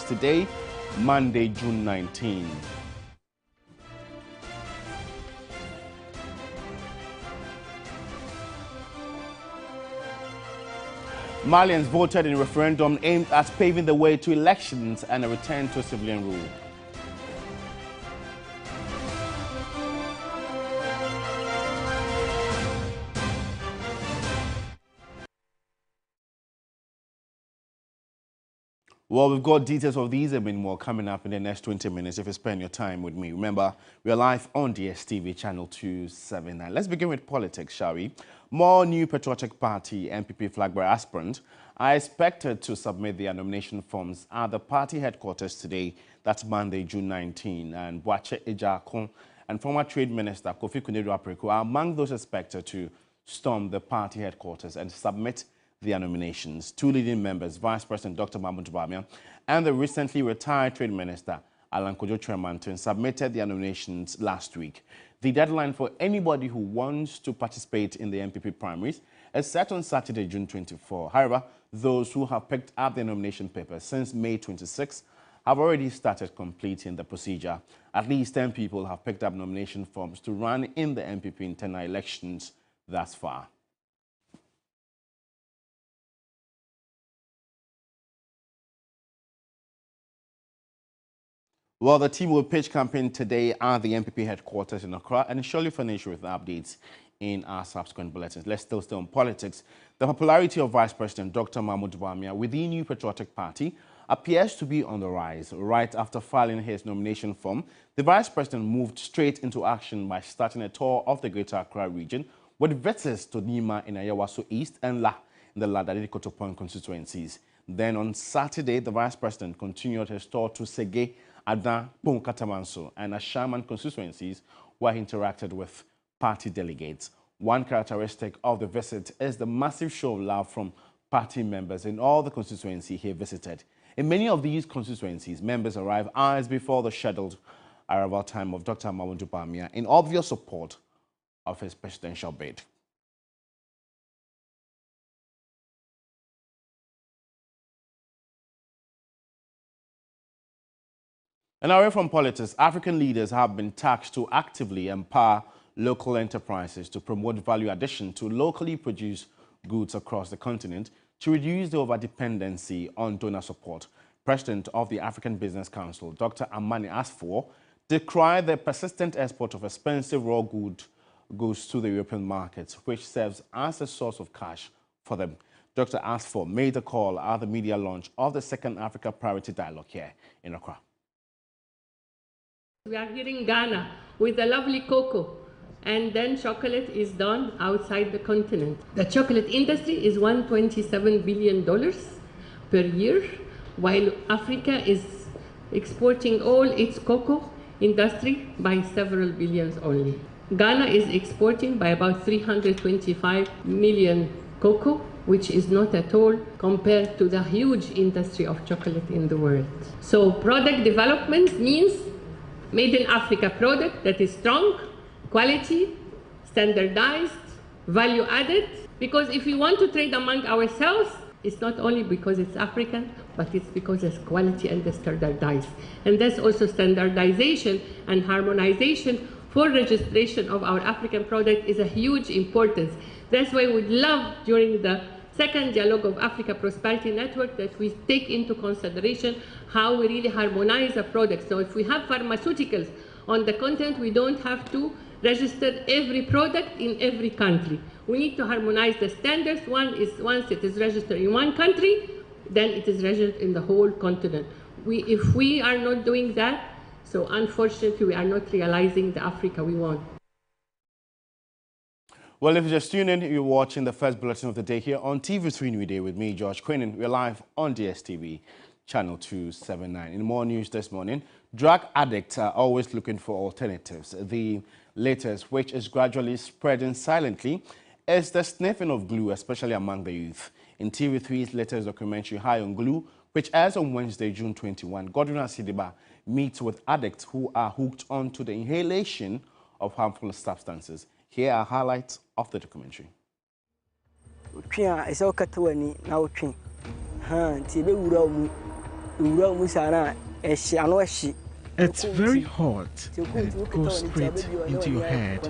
Today, Monday, June 19. Malians voted in a referendum aimed at paving the way to elections and a return to civilian rule. Well, we've got details of these and many more coming up in the next 20 minutes if you spend your time with me. Remember, we are live on DSTV channel 279. Let's begin with politics, shall we? More New Patriotic Party NPP flag bearer aspirants are expected to submit their nomination forms at the party headquarters today. That's Monday, June 19. And Boakye Ejiakon and former Trade Minister Kofi Konadu Apraku are among those expected to storm the party headquarters and submit their nominations. Two leading members, Vice President Dr. Mahmoud Bawumia and the recently retired Trade Minister Alan Kojo Kyerematen, submitted their nominations last week. The deadline for anybody who wants to participate in the NPP primaries is set on Saturday, June 24. However, those who have picked up their nomination papers since May 26 have already started completing the procedure. At least 10 people have picked up nomination forms to run in the NPP internal elections thus far. Well, the team will pitch campaign today at the NPP headquarters in Accra and surely furnish with updates in our subsequent bulletins. Let's still stay on politics. The popularity of Vice President Dr. Mahmoud Bawumia with the New Patriotic Party appears to be on the rise. Right after filing his nomination form, the Vice President moved straight into action by starting a tour of the Greater Accra region with visits to Nima in Ayawaso East and La in the Ladadi-Kotopon constituencies. Then on Saturday, the Vice President continued his tour to Sege, Adan, Katamanso and Ashaman constituencies where he interacted with party delegates. One characteristic of the visit is the massive show of love from party members in all the constituencies he visited. In many of these constituencies, members arrive hours before the scheduled arrival time of Dr. Mahmoud Bawumia in obvious support of his presidential bid. And away from politics, African leaders have been tasked to actively empower local enterprises to promote value addition to locally produced goods across the continent to reduce the overdependency on donor support. President of the African Business Council, Dr. Amani Asfor, decried the persistent export of expensive raw goods to the European markets, which serves as a source of cash for them. Dr. Asfor made the call at the media launch of the second Africa Priority Dialogue here in Accra. We are here in Ghana with the lovely cocoa, and then chocolate is done outside the continent. The chocolate industry is $127 billion per year, while Africa is exporting all its cocoa industry by several billions only. Ghana is exporting by about 325 million cocoa, which is not at all compared to the huge industry of chocolate in the world. So product development means made in Africa product that is strong, quality, standardized, value added. Because if we want to trade among ourselves, it's not only because it's African, but it's because it's quality and it's standardized. And that's also standardization and harmonization for registration of our African product is a huge importance. That's why we'd love during the second Dialogue of Africa Prosperity Network that we take into consideration how we really harmonize a product. So if we have pharmaceuticals on the continent, we don't have to register every product in every country. We need to harmonize the standards. One is once it is registered in one country, then it is registered in the whole continent. If we are not doing that, so unfortunately we are not realizing the Africa we want. Well, if you're just tuning in, you're watching the first bulletin of the day here on TV3 New Day with me, George Quinnen. We're live on DSTV, channel 279. In more news this morning, drug addicts are always looking for alternatives. The latest, which is gradually spreading silently, is the sniffing of glue, especially among the youth. In TV3's latest documentary, High on Glue, which airs on Wednesday, June 21, Godwin Asidiba meets with addicts who are hooked onto the inhalation of harmful substances. Here are highlights of the documentary. It's very hot and it goes straight into your head.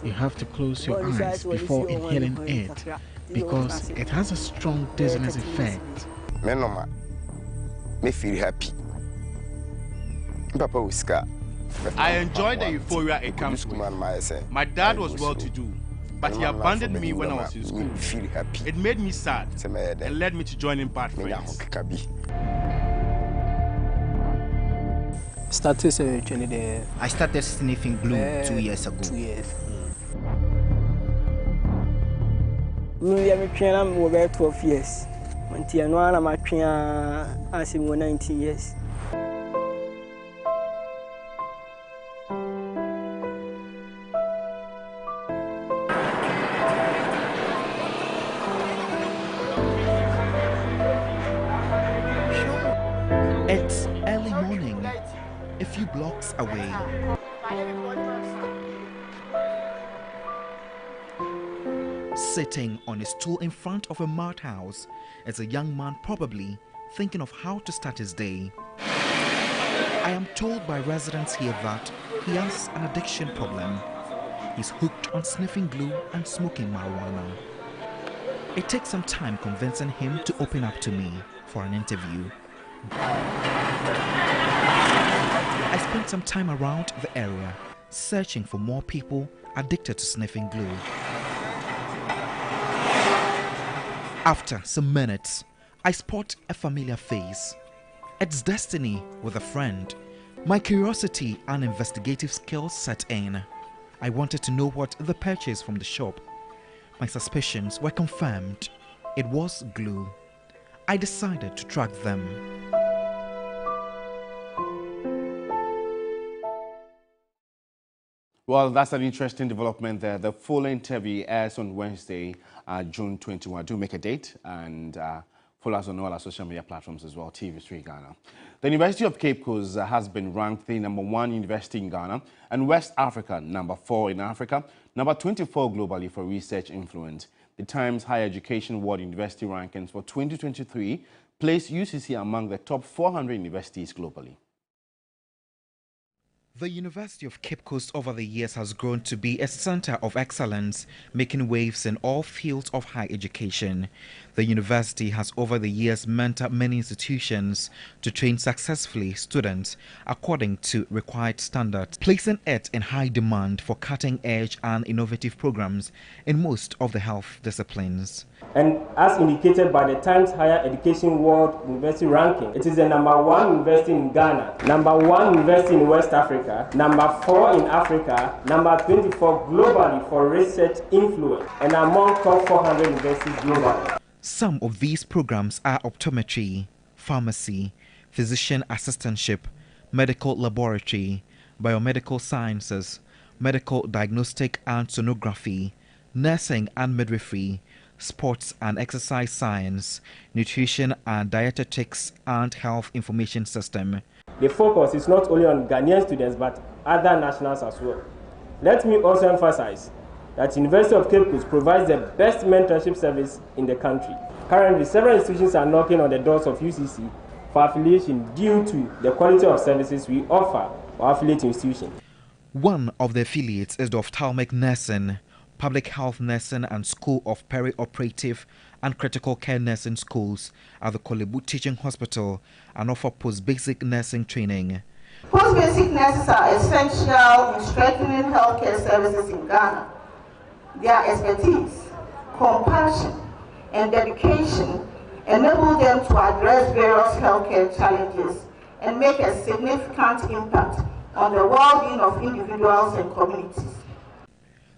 You have to close your eyes before inhaling it because it has a strong dizziness effect. Me feel happy. Papa Whisker. I enjoyed the euphoria it comes with. My dad was well-to-do, but he abandoned me when I was in school. It made me sad and led me to joining bad friends. I started sniffing glue 2 years ago. 2 years. I'm 12 years. I'm 19 years. It's early morning, a few blocks away. Sitting on a stool in front of a mud house is a young man probably thinking of how to start his day. I am told by residents here that he has an addiction problem. He's hooked on sniffing glue and smoking marijuana. It takes some time convincing him to open up to me for an interview. I spent some time around the area searching for more people addicted to sniffing glue. After some minutes, I spot a familiar face. It's Destiny with a friend. My curiosity and investigative skills set in. I wanted to know what they purchased from the shop. My suspicions were confirmed. It was glue. I decided to track them. Well, that's an interesting development there. The full interview airs on Wednesday, June 21. Do make a date and follow us on all our social media platforms as well, TV3 Ghana. The University of Cape Coast has been ranked the #1 university in Ghana and West Africa, #4 in Africa, #24 globally for research influence. The Times Higher Education World University Rankings for 2023 placed UCC among the top 400 universities globally. The University of Cape Coast over the years has grown to be a center of excellence, making waves in all fields of higher education. The university has over the years mentored many institutions to train successfully students according to required standards, placing it in high demand for cutting-edge and innovative programs in most of the health disciplines. And as indicated by the Times Higher Education World University Ranking, it is the #1 university in Ghana, #1 university in West Africa, #4 in Africa, #24 globally for research influence, and among top 400 universities globally. Some of these programs are optometry, pharmacy, physician assistantship, medical laboratory, biomedical sciences, medical diagnostic and sonography, nursing and midwifery, sports and exercise science, nutrition and dietetics, and health information system. The focus is not only on Ghanaian students but other nationals as well. Let me also emphasize that University of Cape Coast provides the best mentorship service in the country. Currently, several institutions are knocking on the doors of UCC for affiliation due to the quality of services we offer our affiliate institutions. One of the affiliates is the Ophthalmic Nursing, Public Health Nursing and School of Peri-Operative and Critical Care Nursing Schools at the Kolebu Teaching Hospital and offer post-basic nursing training. Post-basic nurses are essential in strengthening healthcare services in Ghana. Their expertise, compassion, and dedication enable them to address various healthcare challenges and make a significant impact on the well-being of individuals and communities.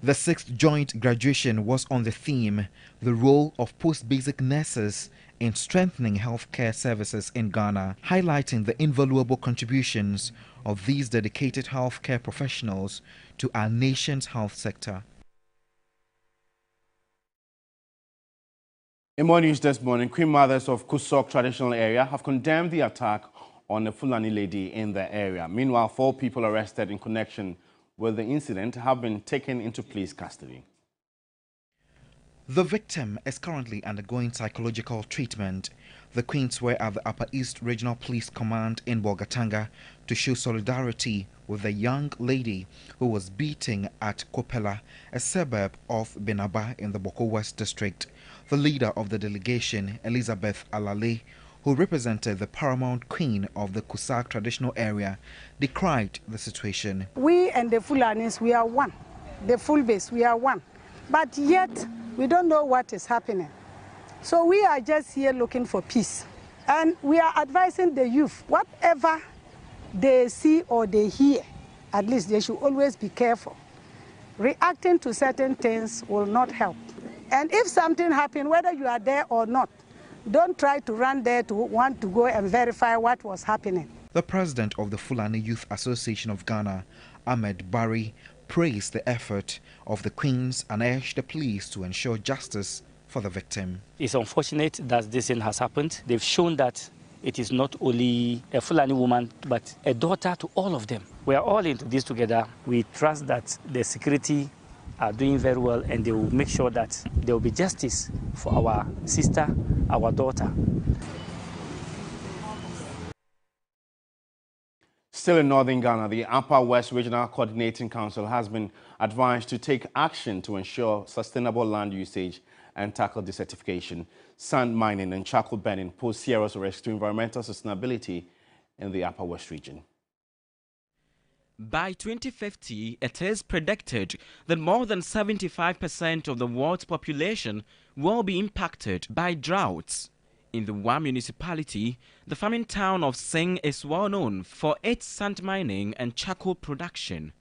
The 6th joint graduation was on the theme, the role of post-basic nurses in strengthening healthcare services in Ghana, highlighting the invaluable contributions of these dedicated healthcare professionals to our nation's health sector. In more news this morning, Queen Mothers of Kusok traditional area have condemned the attack on a Fulani lady in the area. Meanwhile, 4 people arrested in connection with the incident have been taken into police custody. The victim is currently undergoing psychological treatment. The Queens were at the Upper East Regional Police Command in Bolgatanga to show solidarity with the young lady who was beaten at Kopela, a suburb of Benaba in the Boko West district. The leader of the delegation, Elizabeth Alale, who represented the paramount queen of the Kusak traditional area, decried the situation. We and the Fulanis, we are one. The full base, we are one. But yet, we don't know what is happening. So we are just here looking for peace. And we are advising the youth, whatever they see or they hear, at least they should always be careful. Reacting to certain things will not help. And if something happens, whether you are there or not, don't try to run there to want to go and verify what was happening. The president of the Fulani Youth Association of Ghana, Ahmed Barry, praised the effort of the Queens and urged the police to ensure justice for the victim. It's unfortunate that this thing has happened. They've shown that it is not only a Fulani woman, but a daughter to all of them. We are all into this together. We trust that the security are doing very well, and they will make sure that there will be justice for our sister, our daughter. Still in northern Ghana, the Upper West Regional Coordinating Council has been advised to take action to ensure sustainable land usage and tackle desertification, sand mining and charcoal burning pose serious risks to environmental sustainability in the Upper West region. By 2050, it is predicted that more than 75% of the world's population will be impacted by droughts. In the Wa municipality, the farming town of Sing is well known for its sand mining and charcoal production.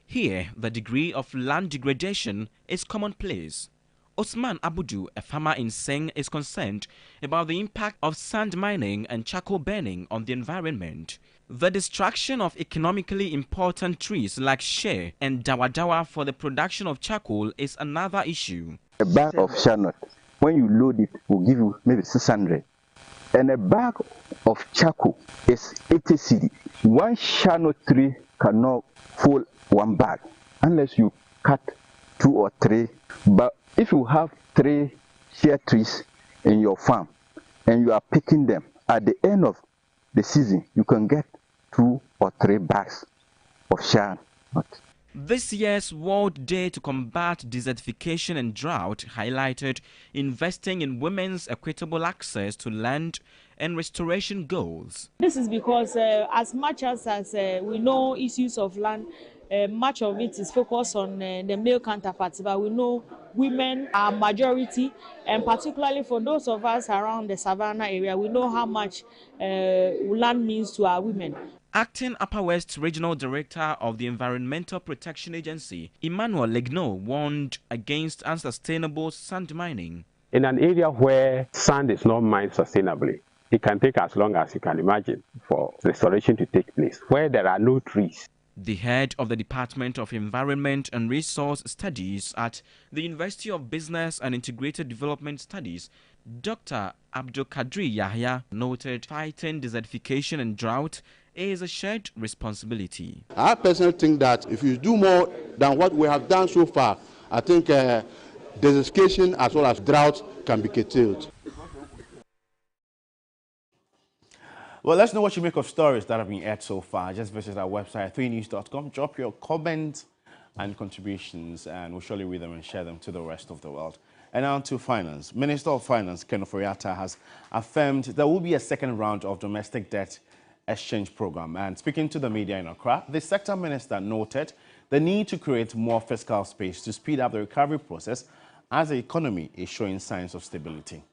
Here, the degree of land degradation is commonplace. Osman Abudu, a farmer in Sing, is concerned about the impact of sand mining and charcoal burning on the environment. The destruction of economically important trees like shea and dawadawa for the production of charcoal is another issue. A bag of shea, when you load it, will give you maybe 600. And a bag of charcoal is 80 cedi. One shea tree cannot full one bag unless you cut 2 or 3. But if you have 3 shea trees in your farm and you are picking them, at the end of the season, you can get 2 or 3 bags of shea nut. This year's World Day to Combat Desertification and Drought highlighted investing in women's equitable access to land and restoration goals. This is because as much as we know issues of land, much of it is focused on the male counterparts, but we know women are majority, and particularly for those of us around the Savannah area, we know how much land means to our women. Acting Upper West Regional Director of the Environmental Protection Agency, Emmanuel Legno, warned against unsustainable sand mining. In an area where sand is not mined sustainably, it can take as long as you can imagine for restoration to take place, where there are no trees. The head of the Department of Environment and Resource Studies at the University of Business and Integrated Development Studies, Dr. Abdul Kadri Yahya, noted fighting desertification and drought is a shared responsibility. I personally think that if you do more than what we have done so far, I think desertification as well as drought can be curtailed. Well, let's know what you make of stories that have been aired so far. Just visit our website, 3news.com. Drop your comments and contributions, and we'll surely read them and share them to the rest of the world. And now to finance. Minister of Finance, Ken Ofori-Atta, has affirmed there will be a second round of domestic debt exchange program. And speaking to the media in Accra, the sector minister noted the need to create more fiscal space to speed up the recovery process as the economy is showing signs of stability.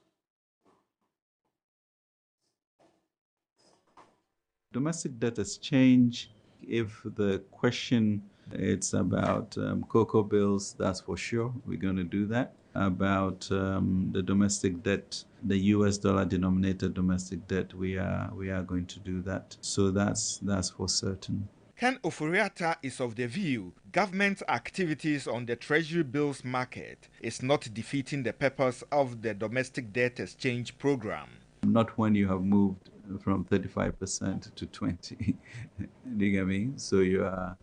Domestic debt exchange, if the question it's about cocoa bills, that's for sure. We're going to do that. About the domestic debt, the US dollar denominated domestic debt, we are going to do that. So that's for certain. Ken Ofori-Atta is of the view government activities on the treasury bills market is not defeating the purpose of the domestic debt exchange program. Not when you have moved from 35% to 20%. Do you get me? So you are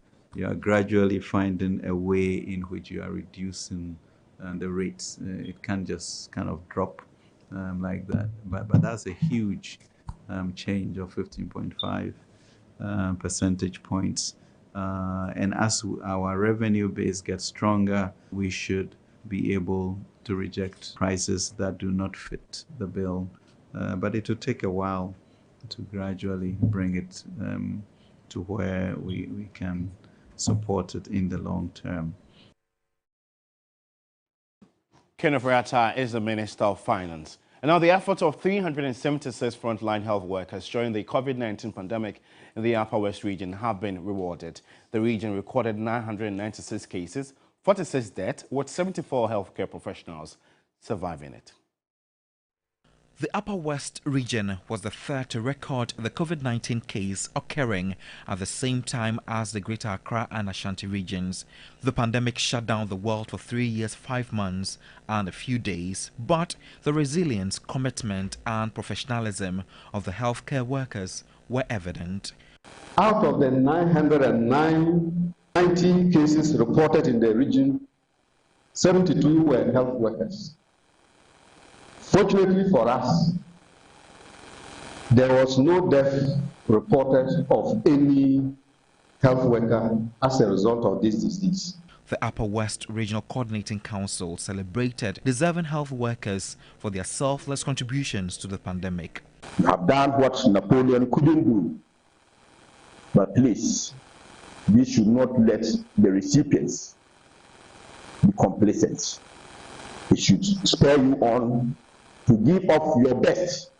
gradually finding a way in which you are reducing the rates. It can't just kind of drop like that. But that's a huge change of 15.5 percentage points. And as our revenue base gets stronger, we should be able to reject prices that do not fit the bill. But it will take a while to gradually bring it to where we can support it in the long term. Kenneth Rata is the Minister of Finance. And now the efforts of 376 frontline health workers during the COVID-19 pandemic in the Upper West region have been rewarded. The region recorded 996 cases, 46 deaths, with 74 healthcare professionals surviving it. The Upper West region was the third to record the COVID-19 case occurring at the same time as the Greater Accra and Ashanti regions. The pandemic shut down the world for 3 years, 5 months and a few days, but the resilience, commitment and professionalism of the healthcare workers were evident. Out of the 990 cases reported in the region, 72 were health workers. Fortunately for us, there was no death reported of any health worker as a result of this disease. The Upper West Regional Coordinating Council celebrated deserving health workers for their selfless contributions to the pandemic. You have done what Napoleon couldn't do, but please, we should not let the recipients be complacent. It should spur you on to give up your best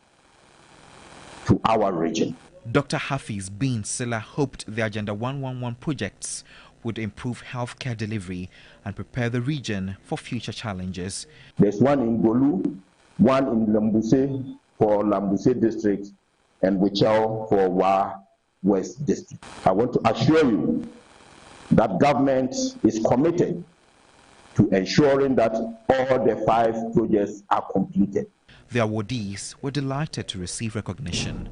to our region. Dr. Hafiz bin Silla hoped the Agenda 111 projects would improve healthcare delivery and prepare the region for future challenges. There's one in Golu, one in Lambuse for Lambuse district, and Wichao for Wa West district. I want to assure you that government is committed to ensuring that all the 5 projects are completed. The awardees were delighted to receive recognition.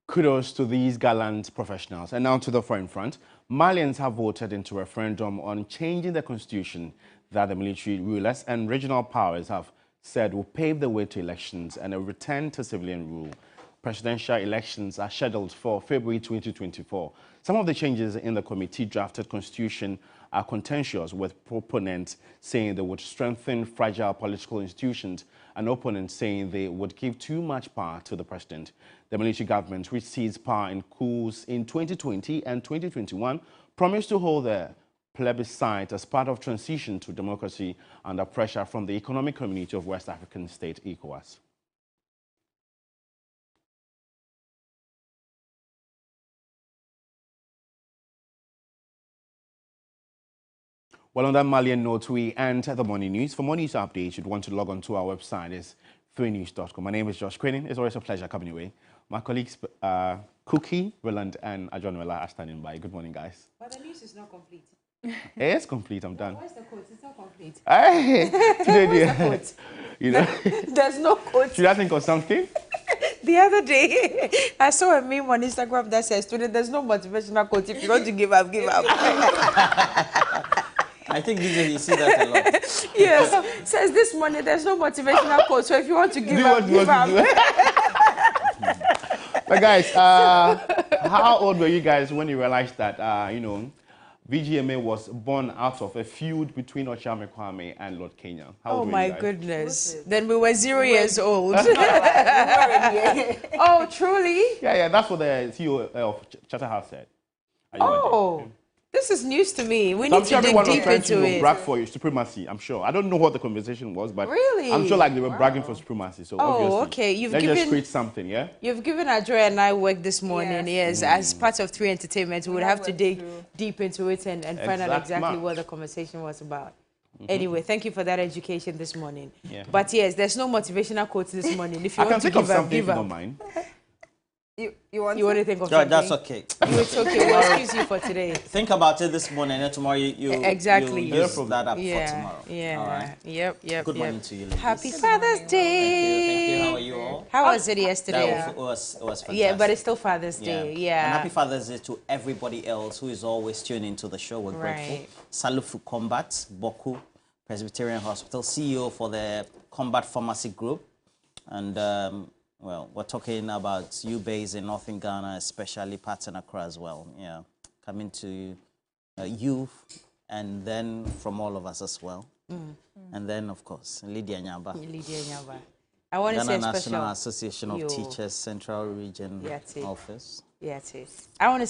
Kudos to these gallant professionals. And now to the foreign front. Malians have voted into a referendum on changing the constitution that the military rulers and regional powers have said will pave the way to elections and a return to civilian rule. Presidential elections are scheduled for February 2024. Some of the changes in the committee-drafted constitution are contentious, with proponents saying they would strengthen fragile political institutions and opponents saying they would give too much power to the president. The military government, which seized power in coups in 2020 and 2021, promised to hold a plebiscite as part of transition to democracy under pressure from the Economic Community of West African States, ECOWAS. Well, on that Malian note, we end the morning news. For more news updates, you'd want to log on to our website. It's 3news.com. My name is Josh Quinnin. It's always a pleasure coming your way. My colleagues, Cookie, Roland, and Ajonuela are standing by. Good morning, guys. But the news is not complete. It is complete. I'm done. Where's the quote? It's not complete. Hey, today, Where's the quote? You know, there's no quote. Should I think of something? The other day, I saw a meme on Instagram that says, "Student, there's no motivational quote. If you want to give up, give up." I think you see that a lot. Yes. Says this morning, there's no motivational quote. So if you want to give up, give up. But guys, how old were you guys when you realized that, VGMA was born out of a feud between Ochame Kwame and Lord Kenya? Oh my goodness. Then we were 0 years old. Oh, truly? Yeah, that's what the CEO of Charterhouse said. Oh. This is news to me. We need to dig deep into it. Brag for your supremacy, I'm sure. I don't know what the conversation was, but really? I'm sure like they were bragging for supremacy. So obviously, okay. Let's just create something, yeah? You've given Adjoa and I work this morning, yes. As part of 3 Entertainment, we would have to dig deep into it and find out exactly what the conversation was about. Anyway, thank you for that education this morning. Yeah. But yes, there's no motivational quote this morning. If you want to give up, give up. Don't mind. You want to think of something? That's okay. It's okay. We'll excuse you for today. Think about it this morning, and tomorrow you exactly use that up for tomorrow. Yeah. All right. Yep. Good morning to you, ladies. Happy Father's Day. Thank you. How are you all? How was it yesterday? It was fantastic. Yeah, but it's still Father's Day. Yeah. And happy Father's Day to everybody else who is always tuning into the show. We're grateful. Salut for combat, Boku. Presbyterian Hospital, CEO for the Combat Pharmacy Group. And, well, we're talking about you based in Northern Ghana, especially Patton Accra as well. Yeah, coming to youth, and then from all of us as well. And then, of course, Lydia Nyamba. Lydia Nyamba. I want to say National Association of Teachers Central Region Office. Yeah, it is. I want to